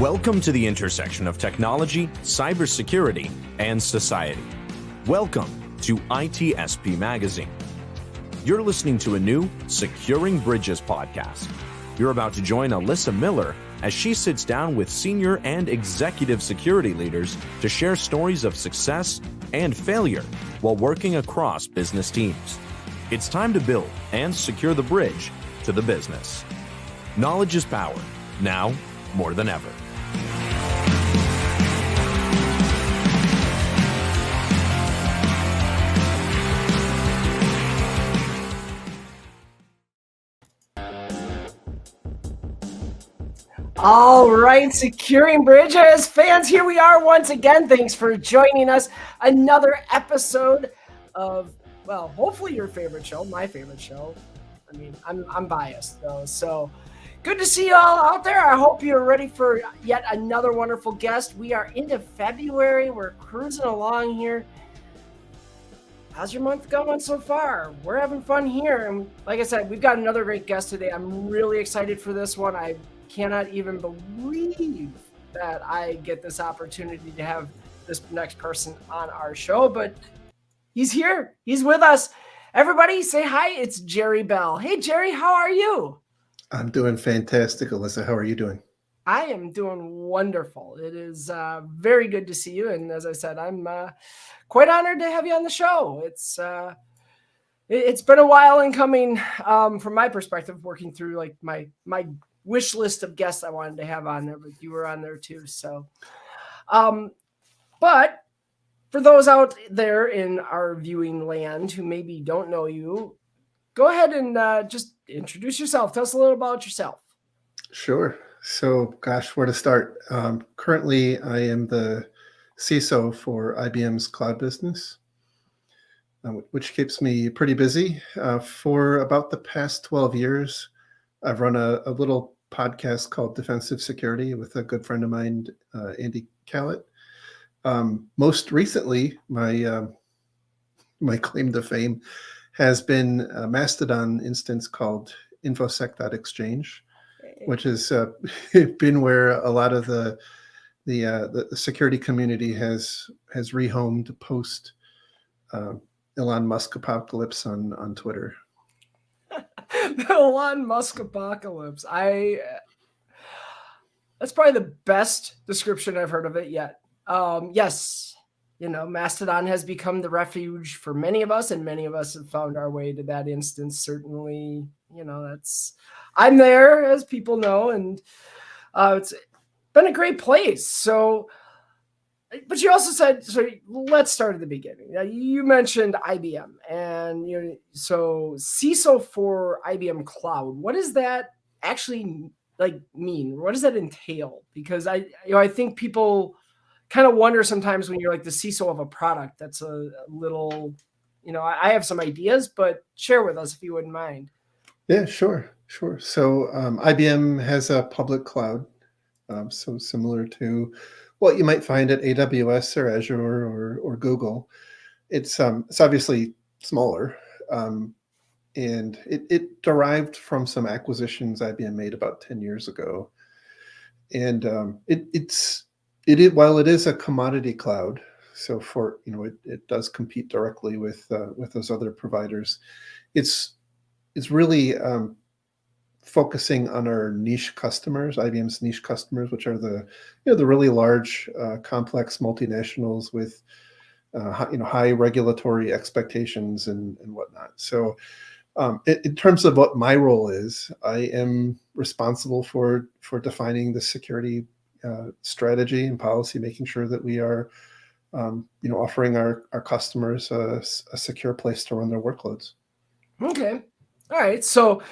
Welcome to the intersection of technology, cybersecurity, and society. Welcome to ITSP Magazine. You're listening to a new Securing Bridges podcast. You're about to join Alyssa Miller as she sits down with senior and executive security leaders to share stories of success and failure while working across business teams. It's time to build and secure the bridge to the business. Knowledge is power, now more than ever. All right, Securing Bridges fans, here we are once again. Thanks for joining us. Another episode of, well, hopefully your favorite show, my favorite show. I mean, I'm biased though, so good to see you all out there. I hope you're ready for yet another wonderful guest. We are into February. We're cruising along here. How's your month going so far? We're having fun here. And like I said, we've got another great guest today. I'm really excited for this one. I cannot even believe that I get this opportunity to have this next person on our show, but he's here. He's with us. Everybody say hi. It's Jerry Bell. Hey, Jerry, how are you? I'm doing fantastic, Alyssa. How are you doing? I am doing wonderful. It is very good to see you. And as I said, I'm quite honored to have you on the show. It's been a while in coming from my perspective, working through like my wish list of guests I wanted to have on there, but you were on there too. So, but for those out there in our viewing land who maybe don't know you, go ahead and just introduce yourself. Tell us a little about yourself. Sure. So, gosh, where to start? Currently, I am the CISO for IBM's cloud business, which keeps me pretty busy. For about the past 12 years, I've run a little podcast called Defensive Security with a good friend of mine, Andy Callett. Most recently, my claim to fame has been a Mastodon instance called infosec.exchange, which has been where a lot of the security community has rehomed post Elon Musk apocalypse on Twitter. The Elon Musk apocalypse. That's probably the best description I've heard of it yet. Yes, Mastodon has become the refuge for many of us, and many of us have found our way to that instance. Certainly, I'm there, as people know, and it's been a great place. So, but you also said, so let's start at the beginning. Now, you mentioned IBM, and so CISO for IBM Cloud. What does that actually mean? What does that entail? Because I think people kind of wonder sometimes when you're like the CISO of a product. That's a little, I have some ideas, but share with us if you wouldn't mind. Yeah, sure. So IBM has a public cloud, so similar to what you might find at AWS or Azure or Google. It's obviously smaller, and it derived from some acquisitions IBM made about 10 years ago. And while it is a commodity cloud, so for it does compete directly with those other providers. It's really focusing on our niche customers, IBM's niche customers, which are the really large, complex multinationals with high regulatory expectations and whatnot. So, in terms of what my role is, I am responsible for defining the security strategy and policy, making sure that we are offering our customers a secure place to run their workloads. Okay. All right. So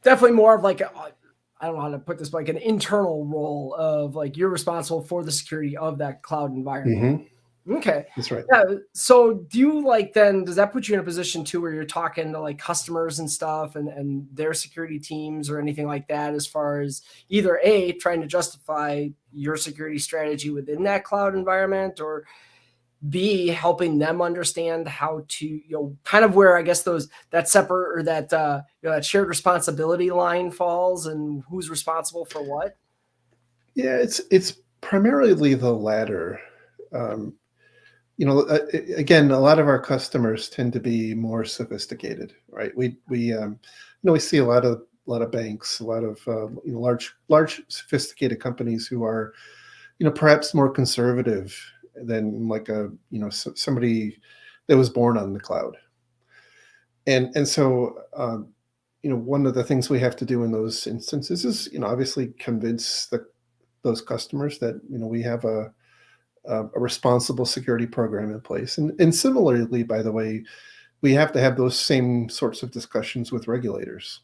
definitely more of I don't know how to put this, like an internal role of you're responsible for the security of that cloud environment. Mm-hmm. Okay. That's right. Yeah. So do you then, does that put you in a position too, where you're talking to customers and stuff and their security teams or anything like that, as far as either trying to justify your security strategy within that cloud environment, or B, helping them understand how to, kind of where I guess that separate or that shared responsibility line falls and who's responsible for what? Yeah, it's primarily the latter. Um, Again, a lot of our customers tend to be more sophisticated, right? We see a lot of banks, a lot of large sophisticated companies who are perhaps more conservative than like somebody that was born on the cloud. And so one of the things we have to do in those instances is obviously convince those customers that we have a responsible security program in place. And similarly, by the way, we have to have those same sorts of discussions with regulators.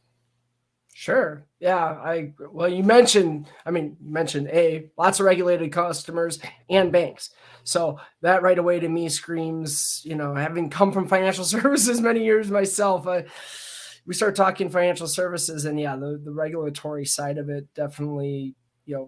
Sure. Yeah. Well, you mentioned lots of regulated customers and banks. So that right away to me screams, having come from financial services many years myself, we start talking financial services and yeah, the regulatory side of it definitely,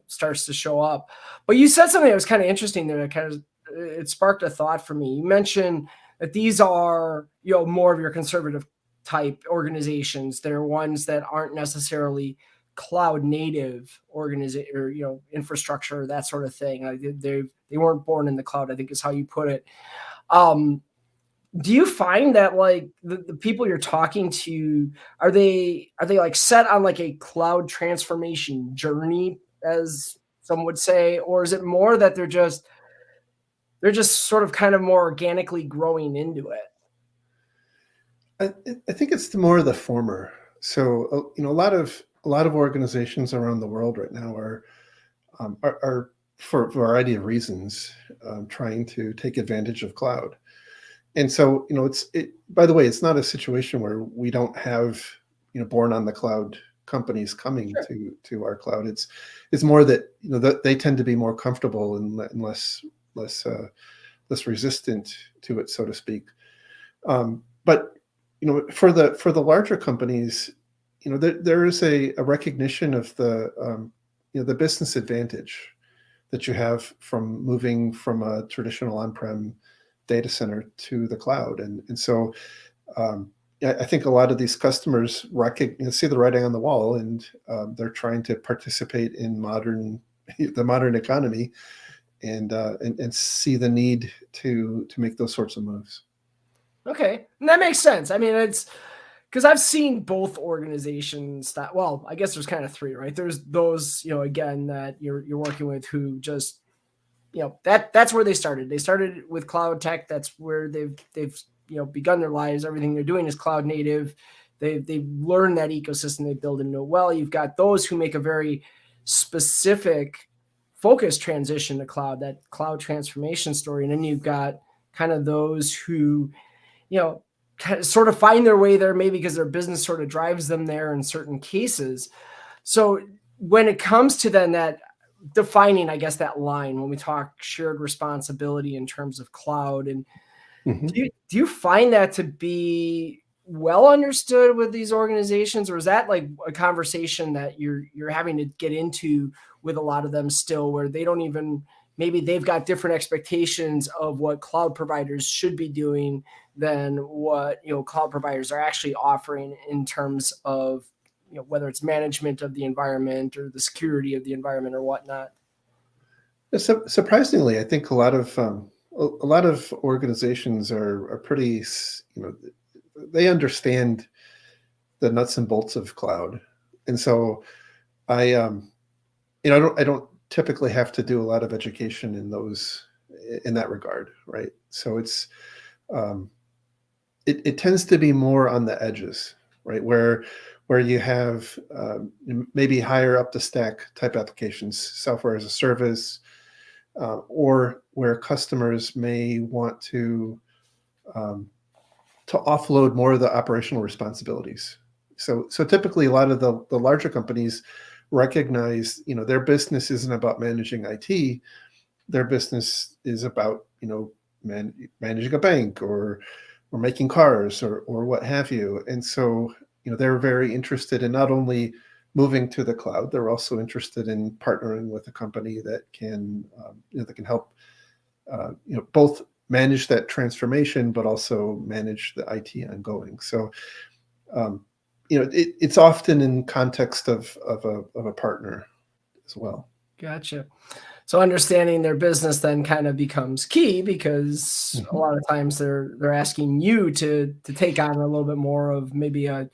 starts to show up. But you said something that was kind of interesting there that it sparked a thought for me. You mentioned that these are, more of your conservative type organizations. They're ones that aren't necessarily cloud native organization or infrastructure, that sort of thing. They weren't born in the cloud, I think is how you put it. Do you find that like the people you're talking to, are they like set on like a cloud transformation journey, as some would say, or is it more that they're just sort of kind of more organically growing into it? I think it's more of the former. So a lot of organizations around the world right now are for a variety of reasons trying to take advantage of cloud. And so by the way, it's not a situation where we don't have born on the cloud companies coming Sure. to our cloud. It's more that that they tend to be more comfortable and less resistant to it, so to speak. But for the larger companies, there is a recognition of the business advantage that you have from moving from a traditional on-prem data center to the cloud, and so I think a lot of these customers see the writing on the wall, and they're trying to participate in the modern economy, and see the need to make those sorts of moves. Okay, and that makes sense. I mean, it's because I've seen both organizations that, well, I guess there's kind of three, right? There's those, again, that you're working with who just, that's where they started. They started with cloud tech. That's where they've begun their lives. Everything they're doing is cloud native. They've learned that ecosystem. They build into it well. You've got those who make a very specific focused transition to cloud, that cloud transformation story. And then you've got kind of those who, sort of find their way there, maybe because their business sort of drives them there in certain cases. So when it comes to then that defining, I guess, that line when we talk shared responsibility in terms of cloud, and Mhm. do you find that to be well understood with these organizations, or is that like a conversation that you're having to get into with a lot of them still, where they don't even, maybe they've got different expectations of what cloud providers should be doing than what cloud providers are actually offering in terms of whether it's management of the environment or the security of the environment or whatnot? Surprisingly, I think a lot of organizations are pretty they understand the nuts and bolts of cloud, and so I don't typically have to do a lot of education in that regard, right? So um, it tends to be more on the edges, right? Where you have maybe higher up the stack type applications, software as a service, or where customers may want um, to offload more of the operational responsibilities. So typically, a lot of the larger companies recognize, their business isn't about managing IT. Their business is about, managing a bank or making cars or what have you. And so, they're very interested in not only moving to the cloud, they're also interested in partnering with a company that can help, both manage that transformation, but also manage the IT ongoing. So, it's often in context of a partner as well. Gotcha. So understanding their business then kind of becomes key because a lot of times they're asking you to take on a little bit more of maybe I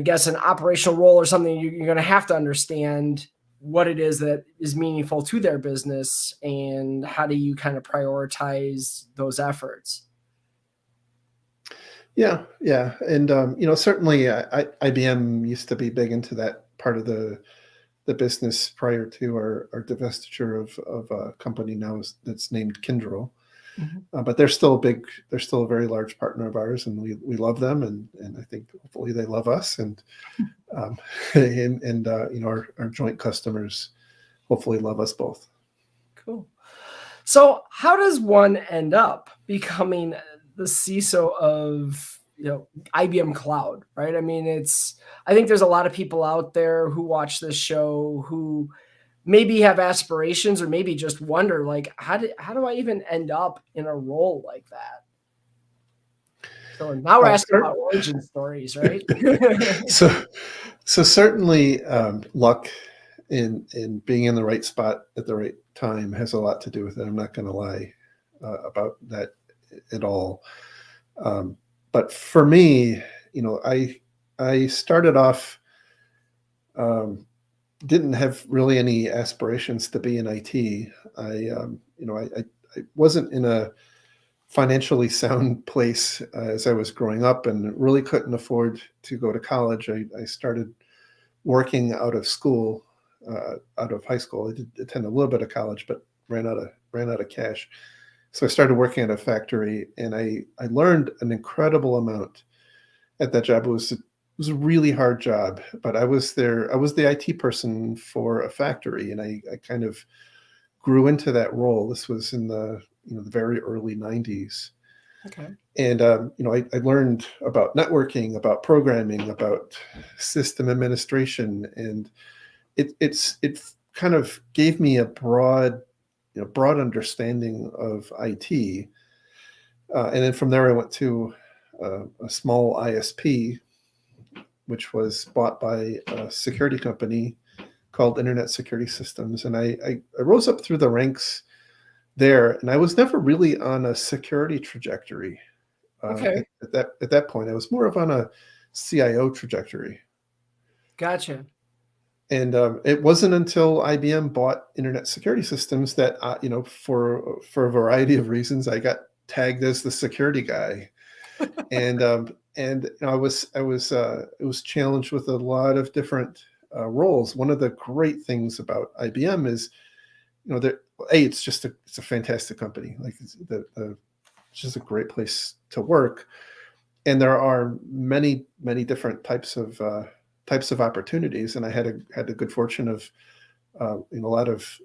guess an operational role or something. You're going to have to understand what it is that is meaningful to their business and how do you kind of prioritize those efforts. Yeah, yeah, and certainly IBM used to be big into that part of the business prior to our divestiture of a company now that's named Kyndryl. But they're still a very large partner of ours, and we love them, and I think hopefully they love us, and our joint customers hopefully love us both. Cool. So how does one end up becoming the CISO of IBM Cloud, right? I mean, I think there's a lot of people out there who watch this show who maybe have aspirations or maybe just wonder, like, how do I even end up in a role like that? So now we're asking about origin stories, right? so certainly luck in being in the right spot at the right time has a lot to do with it. I'm not going to lie about that at all. But for me, I started off, didn't have really any aspirations to be in IT. I wasn't in a financially sound place as I was growing up, and really couldn't afford to go to college. I started working out of school, out of high school. I did attend a little bit of college, but ran out of cash. So I started working at a factory, and I learned an incredible amount at that job. It was a really hard job, but I was the IT person for a factory, and I kind of grew into that role. This was in the very early 90s. Okay. And I learned about networking, about programming, about system administration, and it kind of gave me a broad understanding of IT. And then from there, I went to a small ISP, which was bought by a security company called Internet Security Systems. And I rose up through the ranks there, and I was never really on a security trajectory. Okay. At that point, I was more of on a CIO trajectory. Gotcha. And it wasn't until IBM bought Internet Security Systems that for a variety of reasons, I got tagged as the security guy, and I was challenged with a lot of different roles. One of the great things about IBM is, it's just it's a fantastic company. Like it's just a great place to work, and there are many different types of opportunities. And I had the good fortune of a lot of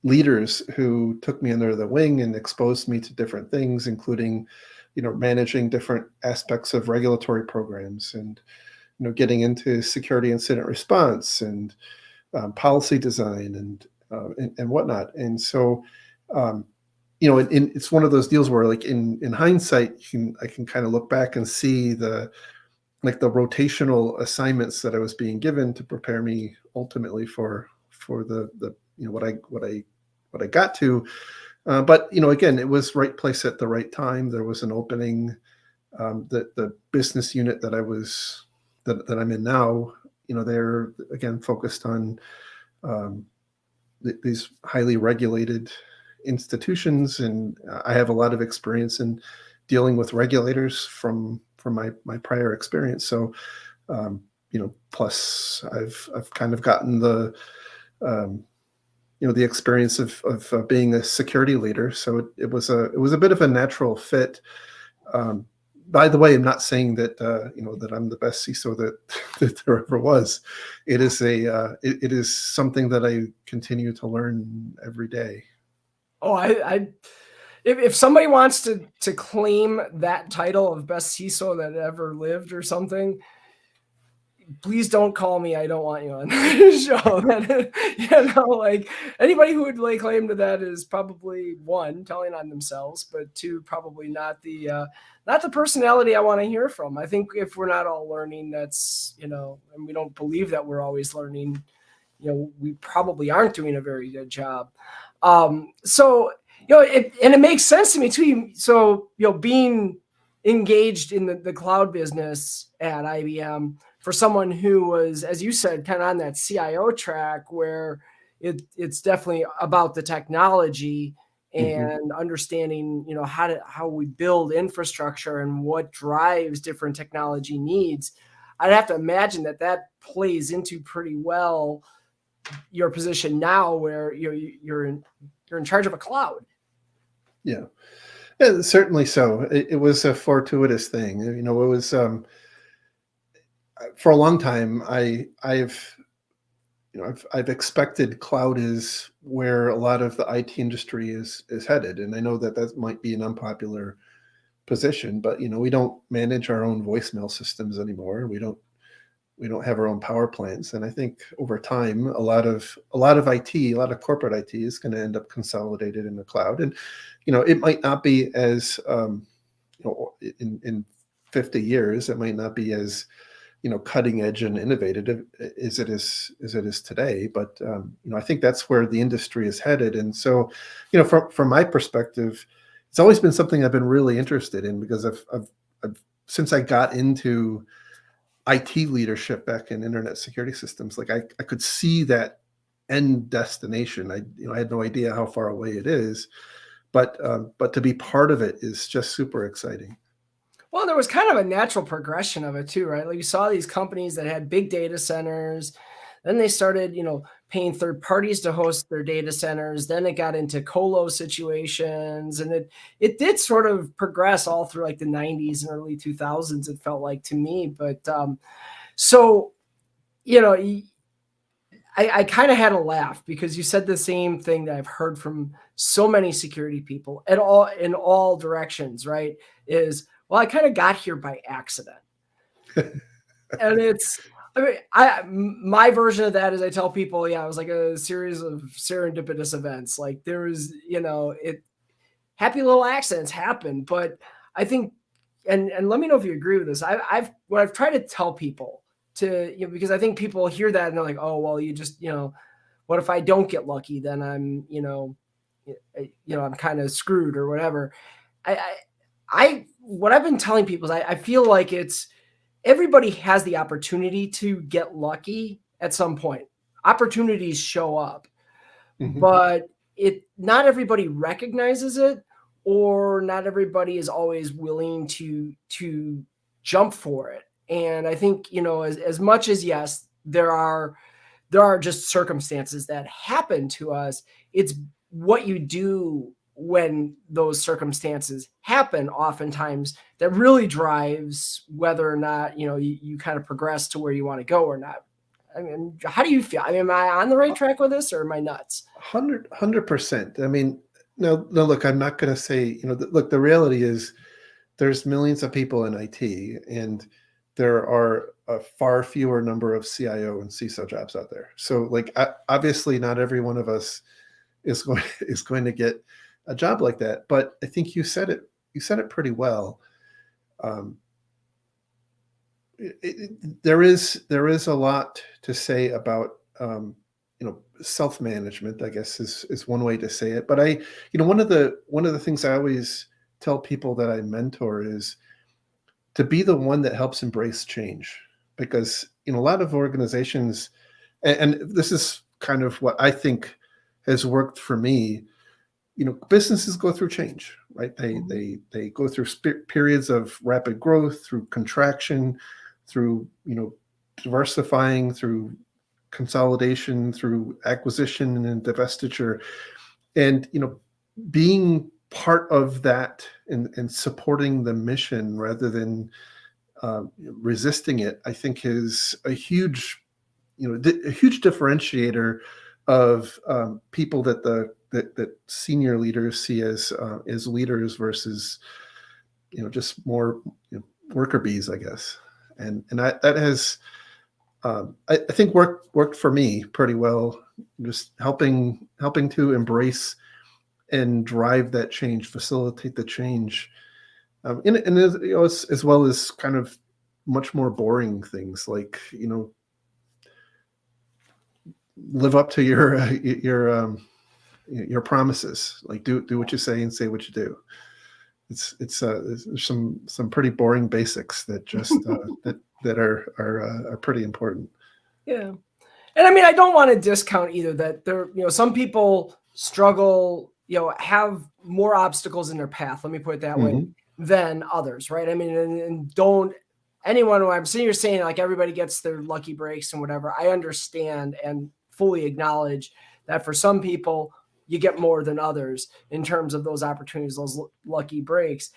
leaders who took me under the wing and exposed me to different things, including managing different aspects of regulatory programs, and getting into security incident response and policy design and whatnot. And so it's one of those deals where, like, in hindsight, I can kind of look back and see the rotational assignments that I was being given to prepare me ultimately for the what I got to. But again, it was right place at the right time. There was an opening. The business unit that I'm in now, they're again focused on these highly regulated institutions, and I have a lot of experience in dealing with regulators from my prior experience. So, plus I've kind of gotten the the experience of being a security leader. So it was a bit of a natural fit. By the way, I'm not saying that that I'm the best CISO that there ever was. It is it is something that I continue to learn every day. Oh, if somebody wants to claim that title of best CISO that ever lived or something, please don't call me. I don't want you on the show. Like anybody who would lay claim to that is probably, one, telling on themselves, but two, probably not the personality I want to hear from. I think if we're not all learning, that's and we don't believe that we're always learning. we probably aren't doing a very good job. So it makes sense to me too. So being engaged in the cloud business at IBM for someone who was, as you said, kind of on that CIO track where it's definitely about the technology and understanding, how we build infrastructure and what drives different technology needs. I'd have to imagine that plays into pretty well your position now, where you're in charge of a cloud. Yeah, certainly so. It was a fortuitous thing. It was for a long time. I've expected cloud is where a lot of the IT industry is headed, and I know that might be an unpopular position, but we don't manage our own voicemail systems anymore. We don't have our own power plants, and I think over time, a lot of IT, a lot of corporate IT is going to end up consolidated in the cloud, and it might not be as in 50 years, it might not be as cutting edge and innovative as it is today. But I think that's where the industry is headed. And so, from my perspective, it's always been something I've been really interested in, because I've since I got into IT leadership back in internet security systems, like I could see that end destination. I had no idea how far away it is, but to be part of it is just super exciting. Well, there was kind of a natural progression of it too, right? Like you saw these companies that had big data centers, then they started, paying third parties to host their data centers. Then it got into colo situations, and it did sort of progress all through like the 90s and early 2000s. It felt like to me, but so I kind of had a laugh, because you said the same thing that I've heard from so many security people in all directions, right? Is, well, I kind of got here by accident. And my version of that is, I tell people, yeah, it was like a series of serendipitous events. Like there was, happy little accidents happen. But I think, and let me know if you agree with this. What I've tried to tell people because I think people hear that and they're like, oh, well, you just, what if I don't get lucky? Then I'm, I'm kind of screwed or whatever. What I've been telling people is I feel like everybody has the opportunity to get lucky at some point. Opportunities show up, but not everybody recognizes it, or not everybody is always willing to jump for it. And I think, as much as, yes, there are just circumstances that happen to us, it's what you do when those circumstances happen oftentimes that really drives whether or not, you kind of progress to where you want to go or not. I mean, how do you feel? I mean, am I on the right track with this, or am I nuts? 100%. I mean, no, look, I'm not going to say, look, the reality is there's millions of people in IT, and there are a far fewer number of CIO and CISO jobs out there. So like, obviously not every one of us is going to get a job like that. But I think you said it pretty well. There is a lot to say about self-management, I guess is one way to say it. But one of the things I always tell people that I mentor is to be the one that helps embrace change, because a lot of organizations, and this is kind of what I think has worked for me. Businesses go through change, right? They go through periods of rapid growth, through contraction, through diversifying, through consolidation, through acquisition and divestiture, and being part of that and supporting the mission rather than resisting it, I think is a huge differentiator of people that senior leaders see as leaders versus just more worker bees, I guess. And that has I think worked for me pretty well, just helping to embrace and drive that change, facilitate the change, and as well as kind of much more boring things like live up to your promises. Like do what you say and say what you do. There's some pretty boring basics that just that are pretty important. Yeah. And I mean, I don't want to discount either that there, some people struggle, have more obstacles in their path. Let me put it that way than others. Right. I mean, and don't anyone who I'm sitting here saying like everybody gets their lucky breaks and whatever. I understand and fully acknowledge that for some people you get more than others in terms of those opportunities, those lucky breaks.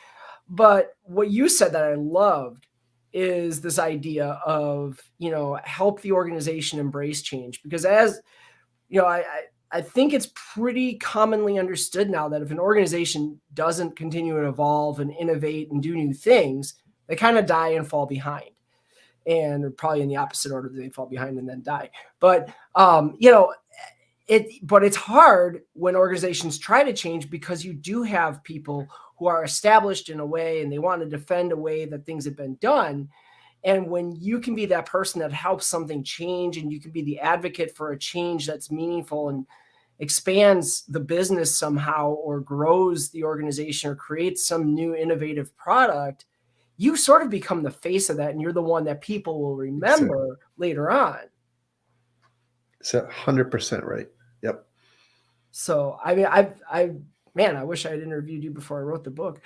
But what you said that I loved is this idea of, help the organization embrace change. Because as, I think it's pretty commonly understood now that if an organization doesn't continue to evolve and innovate and do new things, they kind of die and fall behind. And they're probably in the opposite order, they fall behind and then die. But, but it's hard when organizations try to change because you do have people who are established in a way and they want to defend a way that things have been done. And when you can be that person that helps something change and you can be the advocate for a change that's meaningful and expands the business somehow or grows the organization or creates some new innovative product, you sort of become the face of that. And you're the one that people will remember later on. It's 100% right. Yep. So, I mean, I wish I had interviewed you before I wrote the book,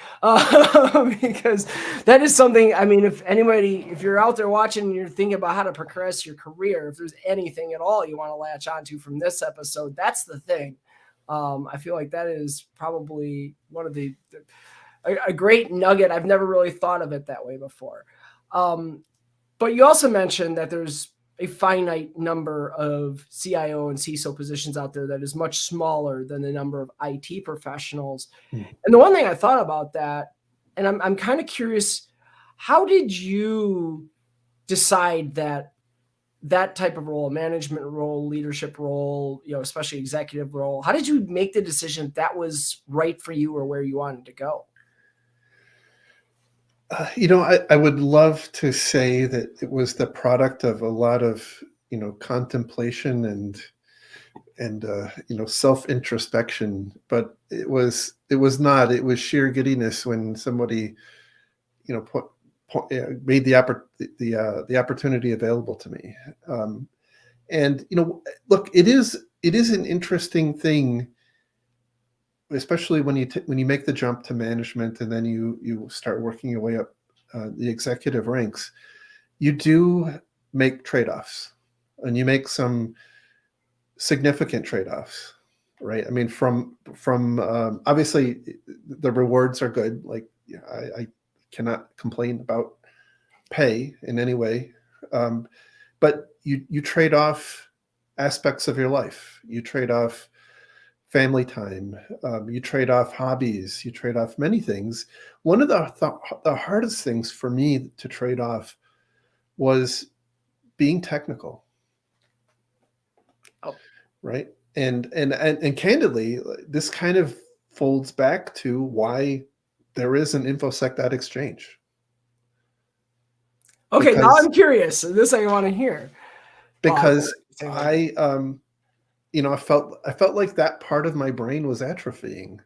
because that is something, I mean, if you're out there watching and you're thinking about how to progress your career, if there's anything at all you want to latch onto from this episode, that's the thing. I feel like that is probably one of a great nugget. I've never really thought of it that way before. But you also mentioned that there's a finite number of CIO and CISO positions out there that is much smaller than the number of IT professionals. And the one thing I thought about that, and I'm kind of curious, how did you decide that type of role, management role, leadership role, especially executive role, how did you make the decision that was right for you or where you wanted to go? I would love to say that it was the product of a lot of, contemplation and self-introspection, but it was not. It was sheer giddiness when somebody, made the opportunity available to me. And look, it is an interesting thing, especially when you make the jump to management and then you start working your way up the executive ranks. You do make trade-offs, and you make some significant trade-offs, right? I mean, from obviously the rewards are good. Like, I cannot complain about pay in any way, but you trade off aspects of your life. You trade off family time, you trade off hobbies, you trade off many things. One of the hardest things for me to trade off was being technical. Oh. Right. And candidly, this kind of folds back to why there is an InfoSec.exchange. Okay, now I'm curious. This I want to hear. Because I felt like that part of my brain was atrophying,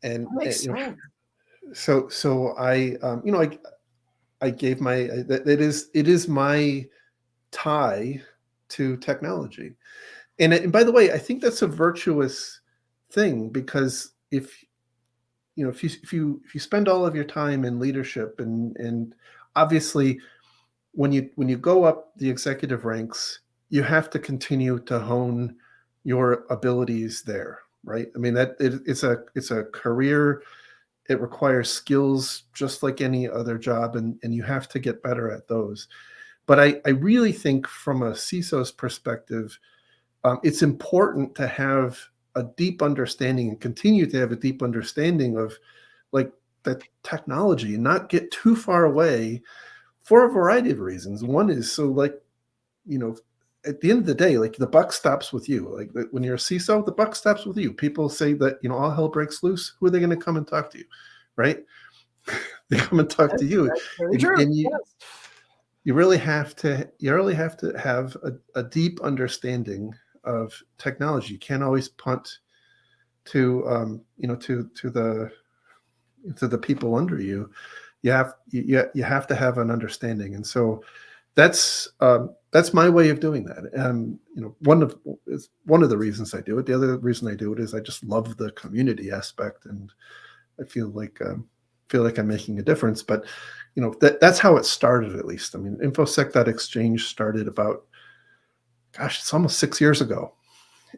and so I gave it is my tie to technology, and by the way, I think that's a virtuous thing, because if you spend all of your time in leadership and obviously when you go up the executive ranks, you have to continue to hone your abilities there, right? I mean, it's a career. It requires skills just like any other job, and you have to get better at those. But I really think from a CISO's perspective, it's important to have a deep understanding and continue to have a deep understanding of like the technology and not get too far away for a variety of reasons. One is so at the end of the day, like the buck stops with you. Like when you're a CISO, the buck stops with you. People say that, all hell breaks loose. Who are they going to come and talk to you? Right? They come and talk to you. That's very true. And Yes. you really have to have a deep understanding of technology. You can't always punt to the people under you. You have to have an understanding, and so that's my way of doing that. One of the reasons I do it. The other reason I do it is I just love the community aspect, and I feel like I'm making a difference. But that's how it started, at least. I mean, infosec.exchange started about, gosh, it's almost 6 years ago,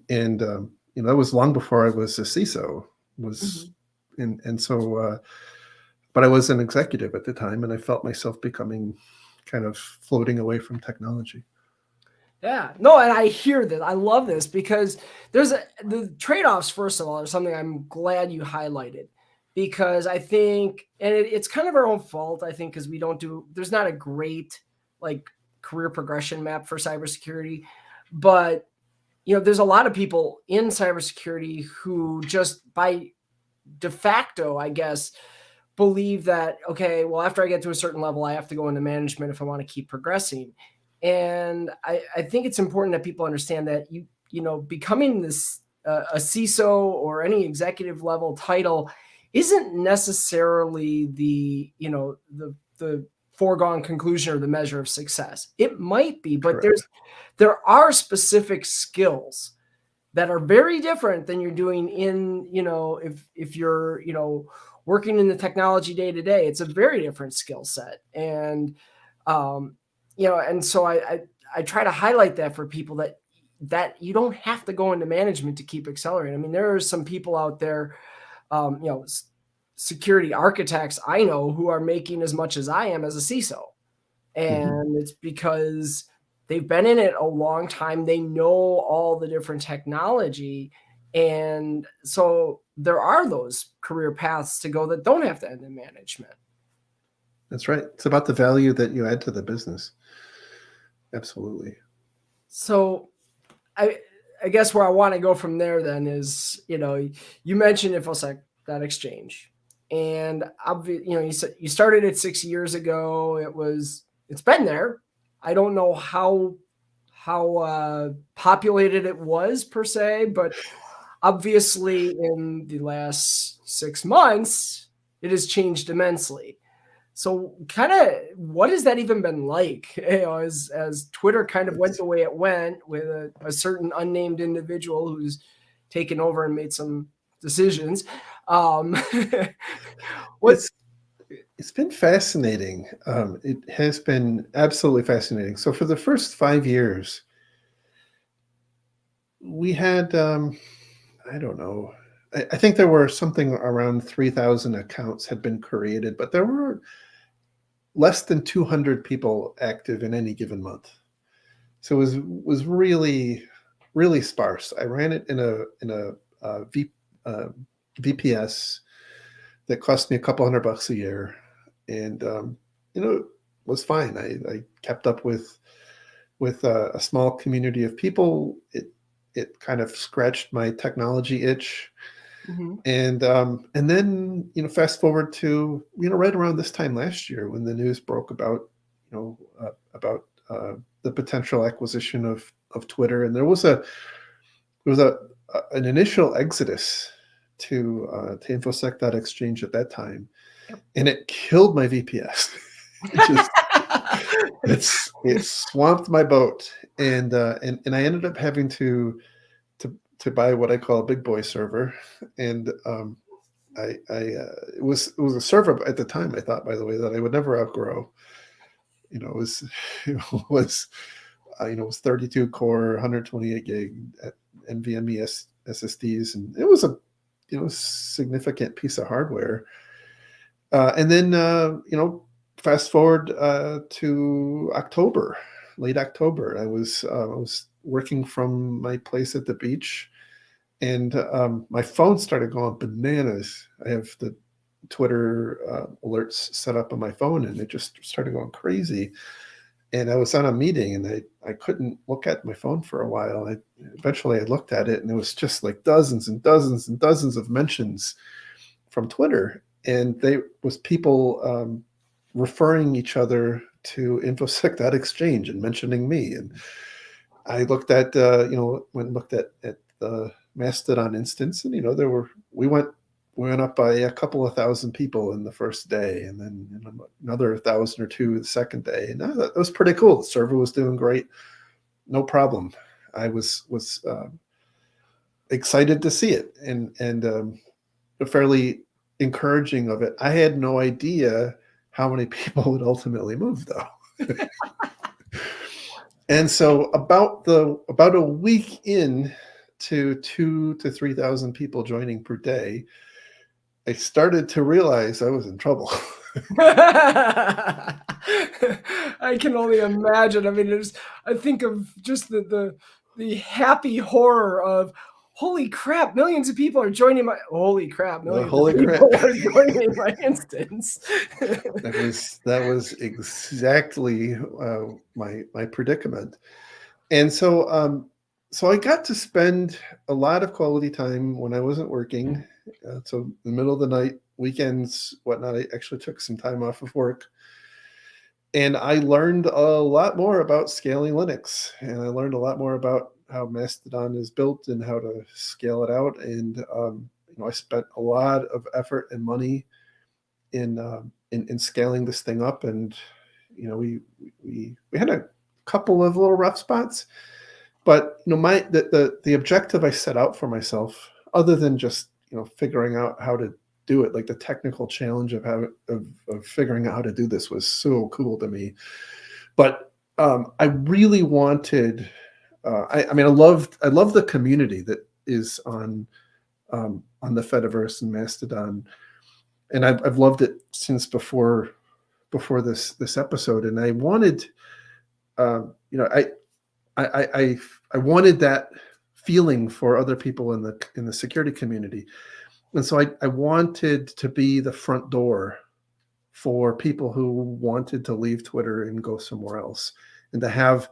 and that was long before I was a CISO. Was and so but I was an executive at the time, and I felt myself becoming kind of floating away from technology. Yeah, no, and I hear that. I love this because the trade-offs, first of all, are something I'm glad you highlighted, because I think, and it's kind of our own fault, I think, because there's not a great like career progression map for cybersecurity, but there's a lot of people in cybersecurity who just by de facto, I guess, believe that, okay, well, after I get to a certain level, I have to go into management if I want to keep progressing. And I think it's important that people understand that becoming this a CISO or any executive level title isn't necessarily the foregone conclusion or the measure of success. It might be, but Correct. there are specific skills that are very different than you're doing in, if you're, working in the technology day to day. It's a very different skill set. And, and so I try to highlight that for people that you don't have to go into management to keep accelerating. I mean, there are some people out there, security architects I know who are making as much as I am as a CISO. And it's because they've been in it a long time. They know all the different technology. And so there are those career paths to go that don't have to end in management. That's right. It's about the value that you add to the business. Absolutely. So I guess where I want to go from there then is, you mentioned InfoSec.exchange, and obviously, you started it 6 years ago. It's been there. I don't know how populated it was per se, but obviously in the last 6 months, it has changed immensely. So kind of what has that even been like, as Twitter kind of went the way it went with a certain unnamed individual who's taken over and made some decisions. It's been fascinating. It has been absolutely fascinating. So for the first 5 years, we had, I don't know, I think there were something around 3,000 accounts had been created, but there were less than 200 people active in any given month. So it was really, really sparse. I ran it in a VPS that cost me a couple $100 a year, and it was fine. I kept up with a small community of people. It kind of scratched my technology itch. And then fast forward to right around this time last year when the news broke about the potential acquisition of Twitter, and there was an initial exodus to infosec.exchange at that time, and it killed my VPS. It swamped my boat, and I ended up having to buy what I call a big boy server, and it was a server at the time, I thought, by the way, that I would never outgrow. It was 32 core, 128 gig NVMe SSDs, and it was a significant piece of hardware. And then fast forward to October, late October, I was working from my place at the beach, and my phone started going bananas. I have the Twitter alerts set up on my phone, and it just started going crazy. And I was on a meeting, and I couldn't look at my phone for a while. Eventually I looked at it, and it was just like dozens and dozens and dozens of mentions from Twitter. And they was people referring each other to infosec.exchange and mentioning me. And I looked at, looked at the Mastodon instance, and, we went up by a couple of thousand people in the first day, and then another 1,000 or two the second day. And that was pretty cool. The server was doing great. No problem. I was excited to see it, and fairly encouraging of it. I had no idea how many people would ultimately move, though. And so about a week in to 2,000 to 3,000 people joining per day, I started to realize I was in trouble. I can only imagine. I mean, I think of just the happy horror of, holy crap, millions of people are joining my, holy crap, millions of people are joining my instance. That was exactly my predicament. And so I got to spend a lot of quality time when I wasn't working. So in the middle of the night, weekends, whatnot, I actually took some time off of work. And I learned a lot more about scaling Linux. And I learned a lot more about how Mastodon is built and how to scale it out. And I spent a lot of effort and money in scaling this thing up. And we had a couple of little rough spots, but the objective I set out for myself, other than just figuring out how to do it, like the technical challenge of figuring out how to do this was so cool to me. But I really wanted. I love the community that is on the Fediverse and Mastodon, and I've loved it since before this episode. And I wanted, I wanted that feeling for other people in the security community. And so I wanted to be the front door for people who wanted to leave Twitter and go somewhere else, and to have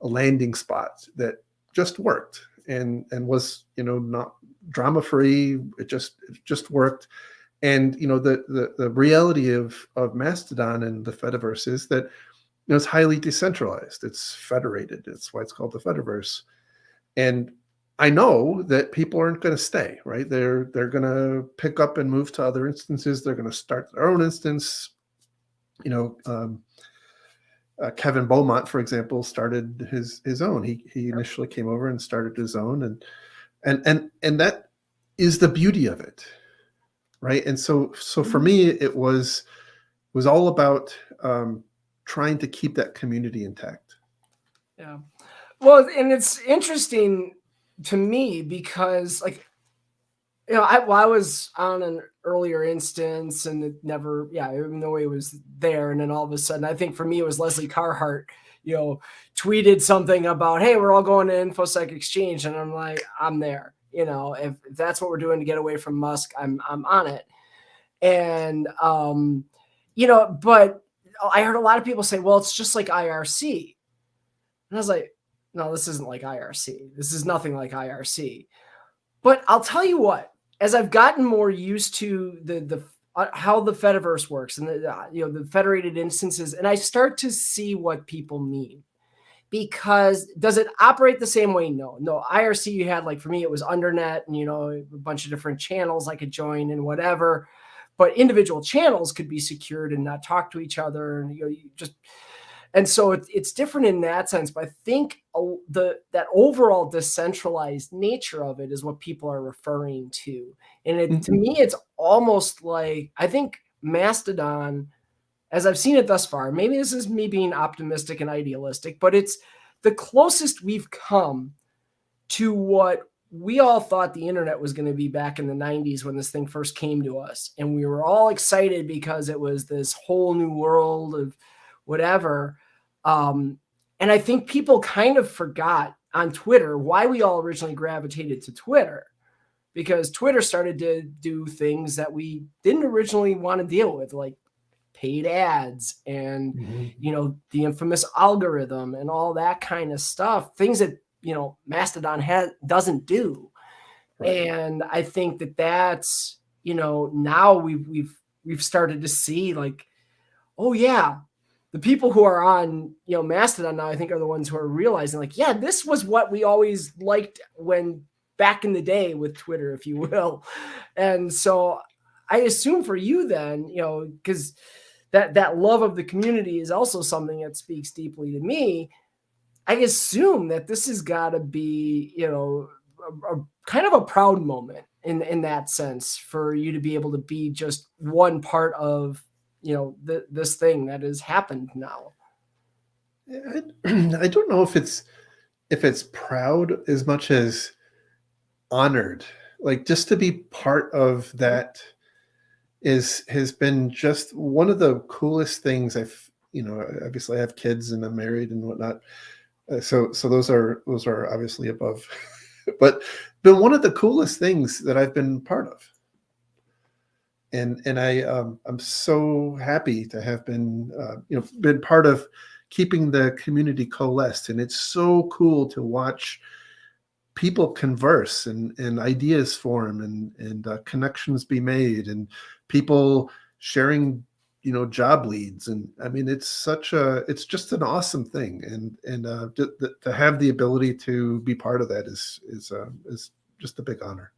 a landing spot that just worked and was, not drama free. It just worked. And, the reality of Mastodon and the Fediverse is that, it's highly decentralized. It's federated. That's why it's called the Fediverse. And I know that people aren't going to stay, right? They're going to pick up and move to other instances. They're going to start their own instance. Kevin Beaumont, for example, started his own. He initially came over and started his own, and that is the beauty of it, right? And so for me, it was all about trying to keep that community intact. Yeah. Well, and it's interesting to me because, like, I was on an earlier instance and it never, even though it was there. And then all of a sudden, I think for me, it was Leslie Carhart, tweeted something about, hey, we're all going to InfoSec Exchange. And I'm like, I'm there. If that's what we're doing to get away from Musk, I'm on it. And, but I heard a lot of people say, well, it's just like IRC. And I was like, no, this isn't like IRC. This is nothing like IRC. But I'll tell you what, as I've gotten more used to the how the Fediverse works and the federated instances, and I start to see what people mean. Because does it operate the same way? No. IRC, you had, like, for me, it was Undernet and, a bunch of different channels I could join and whatever. But individual channels could be secured and not talk to each other. And, and so it's different in that sense. But I think that overall decentralized nature of it is what people are referring to. And to me, it's almost like, I think Mastodon, as I've seen it thus far, maybe this is me being optimistic and idealistic, but it's the closest we've come to what we all thought the internet was going to be back in the 90s when this thing first came to us. And we were all excited because it was this whole new world of whatever. And I think people kind of forgot on Twitter why we all originally gravitated to Twitter, because Twitter started to do things that we didn't originally want to deal with, like paid ads and, the infamous algorithm and all that kind of stuff, things that, Mastodon doesn't do. Right. And I think that's, now we've started to see, like, oh yeah, the people who are on, Mastodon now, I think are the ones who are realizing like, yeah, this was what we always liked when back in the day with Twitter, if you will. And so I assume for you then, because that love of the community is also something that speaks deeply to me. I assume that this has got to be, a kind of a proud moment in that sense for you to be able to be just one part of, this thing that has happened now. I don't know if it's proud as much as honored. Like, just to be part of that has been just one of the coolest things. Obviously I have kids and I'm married and whatnot. So those are obviously above, but been one of the coolest things that I've been part of. And I'm so happy to have been been part of keeping the community coalesced. And it's so cool to watch people converse and ideas form and connections be made and people sharing job leads. And I mean, it's just an awesome thing. And to have the ability to be part of that is just a big honor.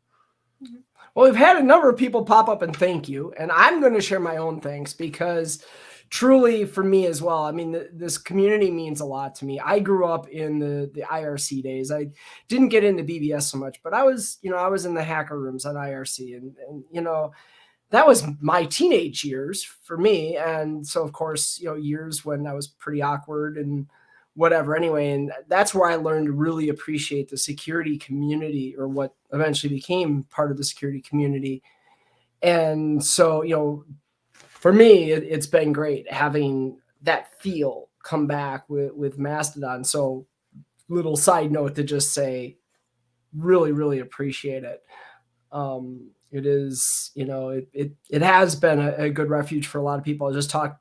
Well, we've had a number of people pop up and thank you, and I'm going to share my own thanks because truly for me as well, I mean, this community means a lot to me. I grew up in the IRC days. I didn't get into BBS so much, but I was in the hacker rooms at IRC, and that was my teenage years for me. And so, of course, years when I was pretty awkward and whatever anyway. And that's where I learned to really appreciate the security community, or what eventually became part of the security community. And so, for me, it's been great having that feel come back with Mastodon. So little side note to just say, really, really appreciate it. It is, it has been a good refuge for a lot of people. I just talk,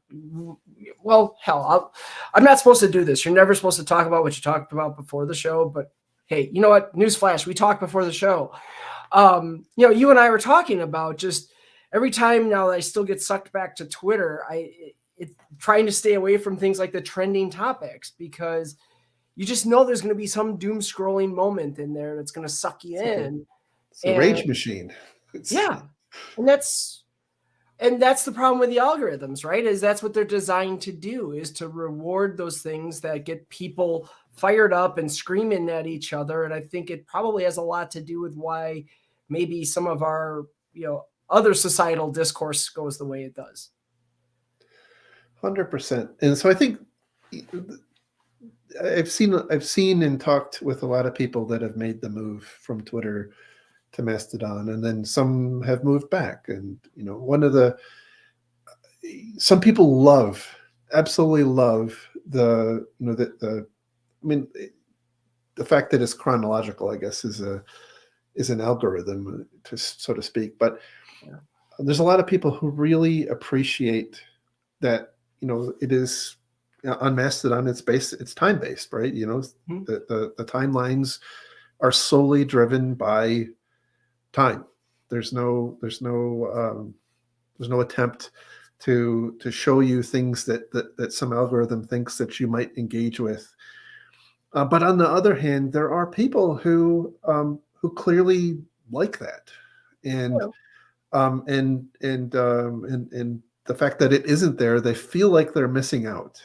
well, hell, I'm not supposed to do this. You're never supposed to talk about what you talked about before the show, but hey, you know what? Newsflash, we talked before the show. You and I were talking about just every time now that I still get sucked back to Twitter, it's trying to stay away from things like the trending topics, because you just know there's going to be some doom scrolling moment in there that's going to suck you in. It's a rage machine. Yeah. And that's the problem with the algorithms, right? Is that's what they're designed to do, is to reward those things that get people fired up and screaming at each other. And I think it probably has a lot to do with why maybe some of our, other societal discourse goes the way it does. 100%. And so I think I've seen and talked with a lot of people that have made the move from Twitter to Mastodon, and then some have moved back. And some people absolutely love the fact that it's chronological, I guess, is an algorithm, so to speak. But there's a lot of people who really appreciate that. It is on Mastodon. It's time based, right? The timelines are solely driven by time. There's no attempt to show you things that some algorithm thinks that you might engage with. But on the other hand, there are people who clearly like that, and the fact that it isn't there, they feel like they're missing out.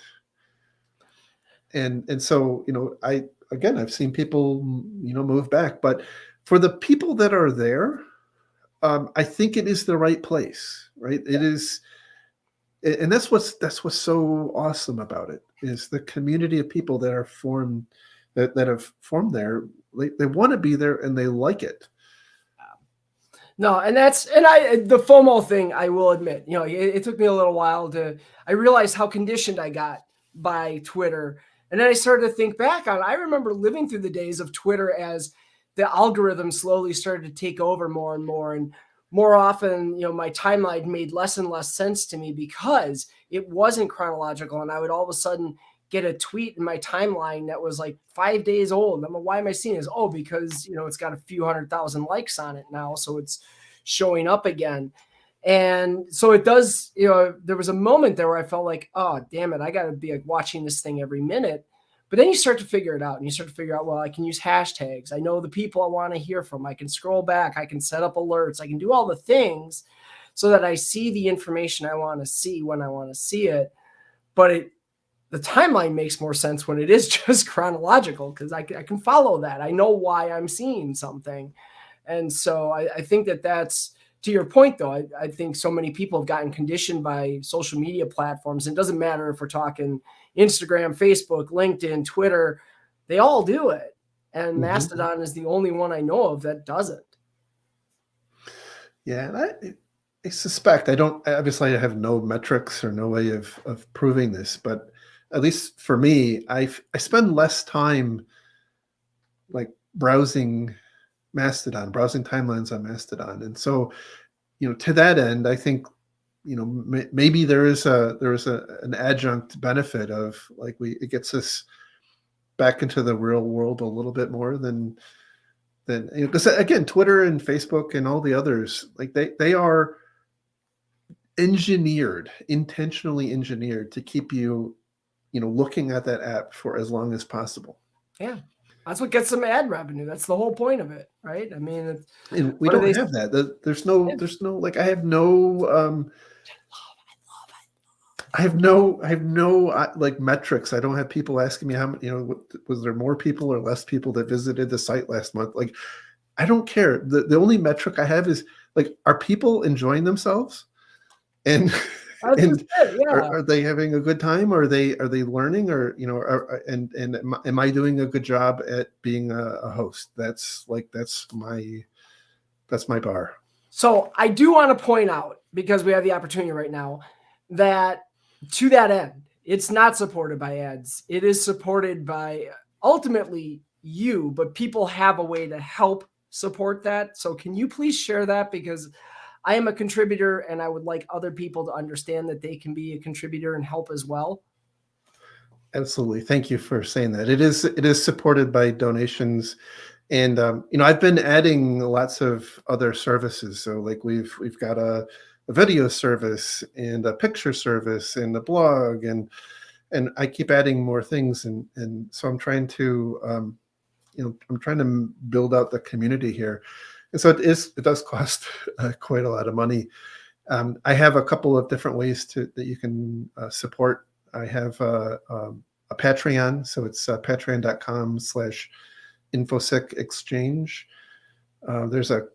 And so I've seen people move back, but for the people that are there, I think it is the right place, right? It is, and that's what's so awesome about it, is the community of people that are formed, that have formed there. They want to be there and they like it. No, and the FOMO thing, I will admit, it took me a little while I realized how conditioned I got by Twitter. And then I started to think back on, I remember living through the days of Twitter as the algorithm slowly started to take over more and more. And more often, my timeline made less and less sense to me because it wasn't chronological. And I would all of a sudden get a tweet in my timeline that was like 5 days old. I'm like, why am I seeing this? Oh, because, it's got a few 100,000 likes on it now. So it's showing up again. And so it does, you know, there was a moment there where I felt like, oh, damn it, I got to be like watching this thing every minute. But then you start to figure it out and you start to figure out, well, I can use hashtags. I know the people I want to hear from. I can scroll back. I can set up alerts. I can do all the things so that I see the information I want to see when I want to see it. But the timeline makes more sense when it is just chronological because I can follow that. I know why I'm seeing something. And so I think that's, to your point, though, I think so many people have gotten conditioned by social media platforms. It doesn't matter if we're talking Instagram, Facebook, LinkedIn, Twitter, they all do it. And Mastodon is the only one I know of that doesn't. Yeah, and I suspect I have no metrics or no way of proving this, but at least for me, I spend less time like browsing timelines on Mastodon. And so, to that end, I think, maybe there is an adjunct benefit of like it gets us back into the real world a little bit more than because again, Twitter and Facebook and all the others, like they are intentionally engineered to keep you, looking at that app for as long as possible. Yeah. That's what gets them ad revenue. That's the whole point of it, right? I mean, and we don't have that. There's no like I have no like metrics. I don't have people asking me how many, was there more people or less people that visited the site last month? Like, I don't care. The only metric I have is like, are people enjoying themselves? And are they having a good time? Are they learning? Or and am I doing a good job at being a host? That's my bar. So I do want to point out, because we have the opportunity right now, that to that end, it's not supported by ads. It is supported by ultimately you, but people have a way to help support that. So can you please share that? Because I am a contributor and I would like other people to understand that they can be a contributor and help as well. Absolutely. Thank you for saying that. It is supported by donations. And I've been adding lots of other services. So like we've got a video service and a picture service and a blog, and I keep adding more things. And so I'm trying to I'm trying to build out the community here. And so it does cost quite a lot of money. I have a couple of different ways that you can support. I have a Patreon, so it's patreon.com/infosec exchange. There's a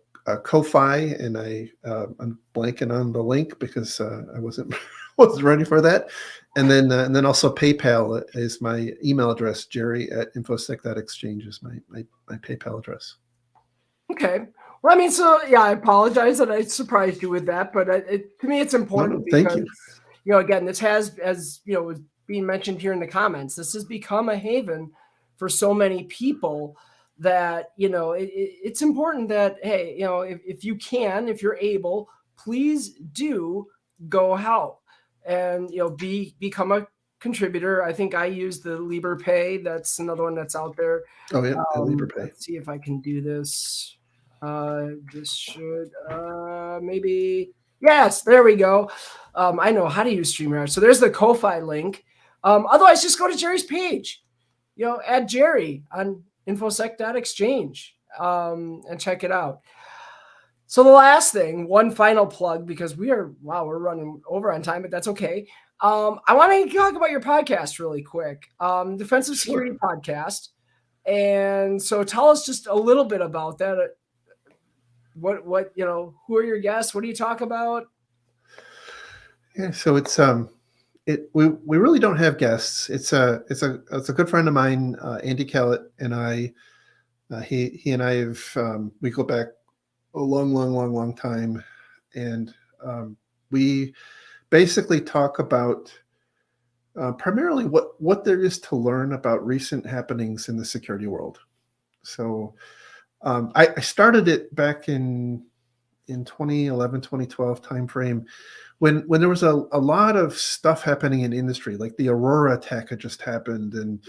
Ko-fi, and I'm blanking on the link because I wasn't ready for that. And then also PayPal is my email address. Jerry@infosec.exchange is my PayPal address. Okay. Well, I mean, so yeah, I apologize that I surprised you with that, but to me, it's important because, thank you. Again, this has, as was being mentioned here in the comments, this has become a haven for so many people that, it's important that, hey, if you can, if you're able, please do go help and, become a contributor. I think I use the Libre Pay. That's another one that's out there. Oh yeah, Libre Pay. Let's see if I can do this. This should maybe, yes, there we go. I know how to use StreamYard. So there's the Ko-fi link. Otherwise, just go to Jerry's page. Add Jerry on infosec.exchange and check it out. So the last thing, one final plug, because we're running over on time, but that's okay. I want to talk about your podcast really quick. Defensive Security Podcast. And so tell us just a little bit about that. What who are your guests? What do you talk about? Yeah, so it's we really don't have guests. It's a good friend of mine, Andy Kellett, and I. He and I have we go back a long time, and we basically talk about primarily what there is to learn about recent happenings in the security world. So I started it back in 2011, 2012 timeframe when there was a lot of stuff happening in industry, like the Aurora attack had just happened, and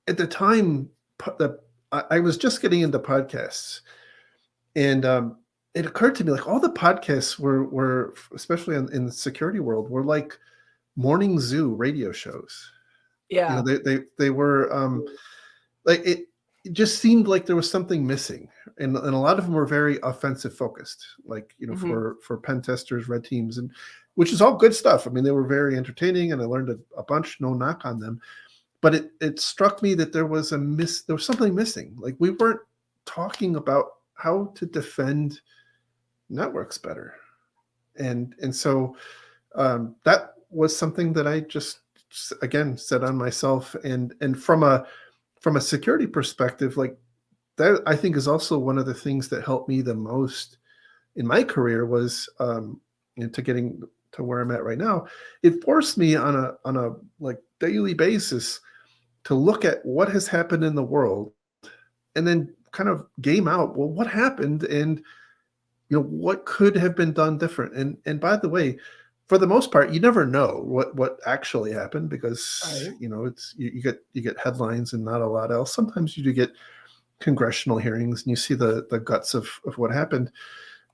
at the time I was just getting into podcasts, and it occurred to me, like, all the podcasts were especially in the security world, were like morning zoo radio shows. Yeah. They were like it just seemed like there was something missing, and a lot of them were very offensive focused, like for pen testers, red teams, and which is all good stuff. I mean, they were very entertaining, and I learned a bunch. No knock on them, but it struck me that there was something missing. Like, we weren't talking about how to defend networks better, and so that was something that I just again set on myself, and from a security perspective, like, that I think is also one of the things that helped me the most in my career was into getting to where I'm at right now. It forced me on a like daily basis to look at what has happened in the world, and then kind of game out, well, what happened, and what could have been done different. And by the way, for the most part, you never know what actually happened, because Right. it's you get headlines and not a lot else. Sometimes you do get congressional hearings and you see the guts of what happened,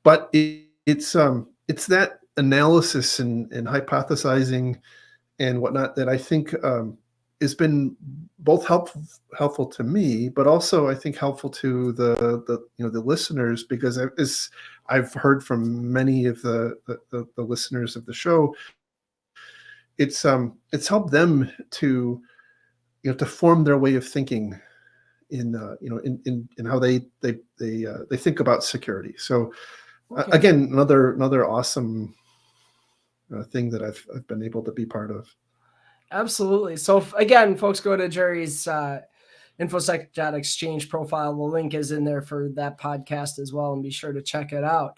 but it's that analysis and hypothesizing and whatnot that I think has been both helpful to me, but also I think helpful to the listeners, because as I've heard from many of the listeners of the show, it's helped them to to form their way of thinking in how they think about security. So Okay. again, another awesome thing that I've been able to be part of. Absolutely. So again, folks, go to Jerry's infosec.exchange profile. The link is in there for that podcast as well, and be sure to check it out.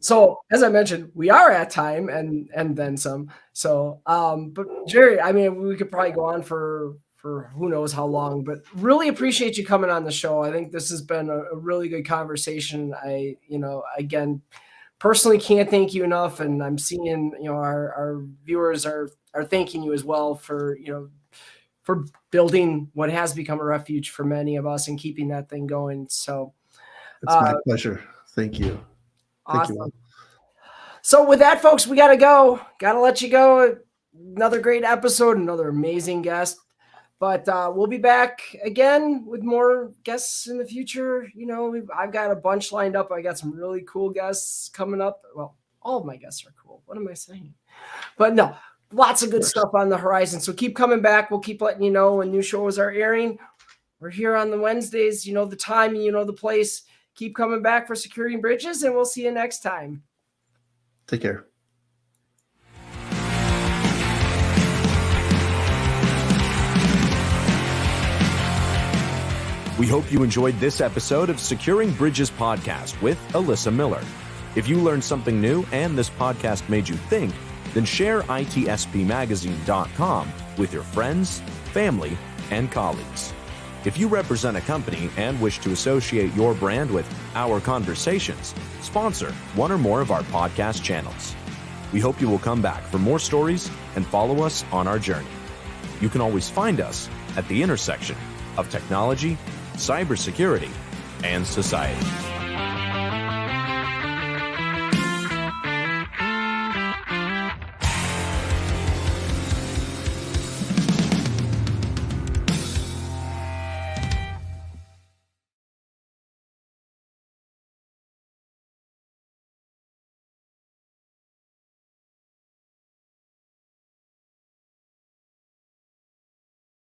So as I mentioned, we are at time and then some. So but Jerry, I mean, we could probably go on for who knows how long, but really appreciate you coming on the show. I think this has been a really good conversation. I again, personally can't thank you enough, and I'm seeing our viewers are thanking you as well for for building what has become a refuge for many of us and keeping that thing going. So It's my pleasure. Thank you. Thank you. awesome. So with that, folks, we gotta go. Gotta let you go. Another great episode, another amazing guest. But we'll be back again with more guests in the future. I've got a bunch lined up. I got some really cool guests coming up. Well, all of my guests are cool. What am I saying? But no, lots of good stuff on the horizon. So keep coming back. We'll keep letting you know when new shows are airing. We're here on the Wednesdays. You know the time, you know the place. Keep coming back for Securing Bridges, and we'll see you next time. Take care. We hope you enjoyed this episode of Securing Bridges podcast with Alyssa Miller. If you learned something new and this podcast made you think, then share itspmagazine.com with your friends, family, and colleagues. If you represent a company and wish to associate your brand with our conversations, sponsor one or more of our podcast channels. We hope you will come back for more stories and follow us on our journey. You can always find us at the intersection of technology, cybersecurity, and society.